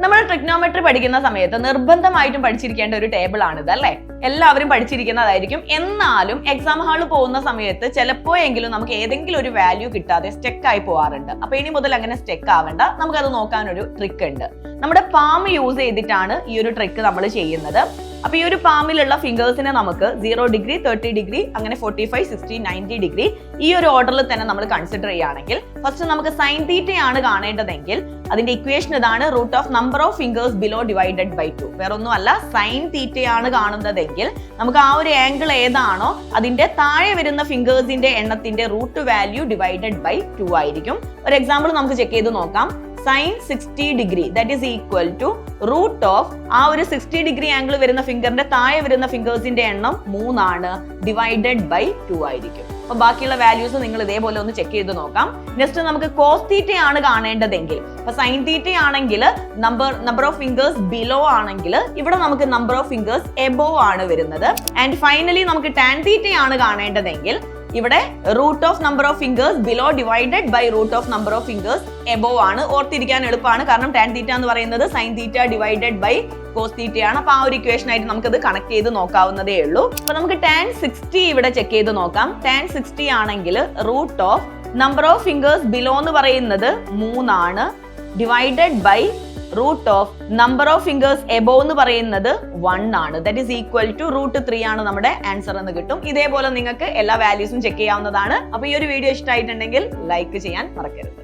നമ്മൾ ട്രിഗ്നോമെട്രി പഠിക്കുന്ന സമയത്ത് നിർബന്ധമായിട്ടും പഠിച്ചിരിക്കേണ്ട ഒരു ടേബിൾ ആണിത് അല്ലേ? എല്ലാവരും പഠിച്ചിരിക്കുന്നതായിരിക്കും. എന്നാലും എക്സാം ഹാളിൽ പോകുന്ന സമയത്ത് ചിലപ്പോഴെങ്കിലും നമുക്ക് ഏതെങ്കിലും ഒരു വാല്യൂ കിട്ടാതെ സ്റ്റെക്ക് ആയി പോകാറുണ്ട്. അപ്പൊ ഇനി മുതൽ അങ്ങനെ സ്റ്റെക്ക് ആവേണ്ട, നമുക്കത് നോക്കാൻ ഒരു ട്രിക്ക് ഉണ്ട്. നമ്മുടെ പാം യൂസ് ചെയ്തിട്ടാണ് ഈ ഒരു ട്രിക്ക് നമ്മൾ ചെയ്യുന്നത്. അപ്പൊ ഈ ഒരു പാമിലുള്ള ഫിംഗേഴ്സിനെ നമുക്ക് 0 ഡിഗ്രി, 30 ഡിഗ്രി, അങ്ങനെ 45, 60, 90 ഡിഗ്രി ഈ ഒരു ഓർഡറിൽ തന്നെ നമ്മൾ കൺസിഡർ ചെയ്യുകയാണെങ്കിൽ ഫസ്റ്റ് നമുക്ക് സൈൻ തീറ്റയാണ് കാണേണ്ടതെങ്കിൽ അതിന്റെ ഇക്വേഷൻ ഇതാണ്: root of number of fingers below divided by 2. വേറെ ഒന്നുമല്ല, സൈൻ തീറ്റയാണ് കാണുന്നതെങ്കിൽ നമുക്ക് ആ ഒരു ആംഗിൾ ഏതാണോ അതിന്റെ താഴെ വരുന്ന ഫിംഗേഴ്സിന്റെ എണ്ണത്തിന്റെ റൂട്ട് വാല്യൂ ഡിവൈഡഡ് ബൈ 2 ആയിരിക്കും. ഒരു എക്സാമ്പിൾ നമുക്ക് ചെക്ക് ചെയ്ത് നോക്കാം. Sine 60 degree that is equal to root of ആ ഒരു 60 ഡിഗ്രി ആംഗിൾ വരുന്ന ഫിംഗറിന്റെ താഴെ വരുന്ന ഫിംഗേഴ്സിന്റെ എണ്ണം 3 ആണ്, ഡിവൈഡഡ് ബൈ 2 ആയിരിക്കും. അപ്പൊ ബാക്കിയുള്ള വാല്യൂസ് നിങ്ങൾ ഇതേപോലെ ഒന്ന് ചെക്ക് ചെയ്ത് നോക്കാം. നെക്സ്റ്റ് നമുക്ക് കോസ് തീറ്റയാണ് കാണേണ്ടതെങ്കിൽ, അപ്പൊ സൈൻ തീറ്റ ആണെങ്കിൽ നമ്പർ ഓഫ് ഫിംഗേഴ്സ് ബിലോ ആണെങ്കിൽ ഇവിടെ നമുക്ക് നമ്പർ ഓഫ് ഫിംഗേഴ്സ് എബോവ് ആണ് വരുന്നത്. ആൻഡ് ഫൈനലി നമുക്ക് ടാൻ തീറ്റയാണ് കാണേണ്ടതെങ്കിൽ ഇവിടെ root of number of fingers below divided by root of number of fingers above ആണ്. ഓർത്തിരിക്കാൻ എളുപ്പമാണ്, കാരണം ടാൻ തീറ്റ എന്ന് പറയുന്നത് sine theta divided by cos തീറ്റയാണ്. അപ്പൊ ആ ഒരു ഇക്വേഷൻ ആയിട്ട് നമുക്കത് കണക്ട് ചെയ്ത് നോക്കാവുന്നതേ ഉള്ളൂ. അപ്പൊ നമുക്ക് ടാൻ 60 ഇവിടെ ചെക്ക് ചെയ്ത് നോക്കാം. ടാൻ 60 ആണെങ്കിൽ root of number of fingers below എന്ന് പറയുന്നത് 3 ആണ്, divided by root of number of fingers above എന്ന് പറയുന്നത് 1 ആണ്. ദാറ്റ് ഈസ് ഈക്വൽ ടു √3 ആണ് നമ്മുടെ ആൻസർ എന്ന് കിട്ടും. ഇതേപോലെ നിങ്ങൾക്ക് എല്ലാ വാല്യൂസും ചെക്ക് ചെയ്യാവുന്നതാണ്. അപ്പൊ ഈ ഒരു വീഡിയോ ഇഷ്ടമായിട്ടുണ്ടെങ്കിൽ ലൈക്ക് ചെയ്യാൻ മറക്കരുത്.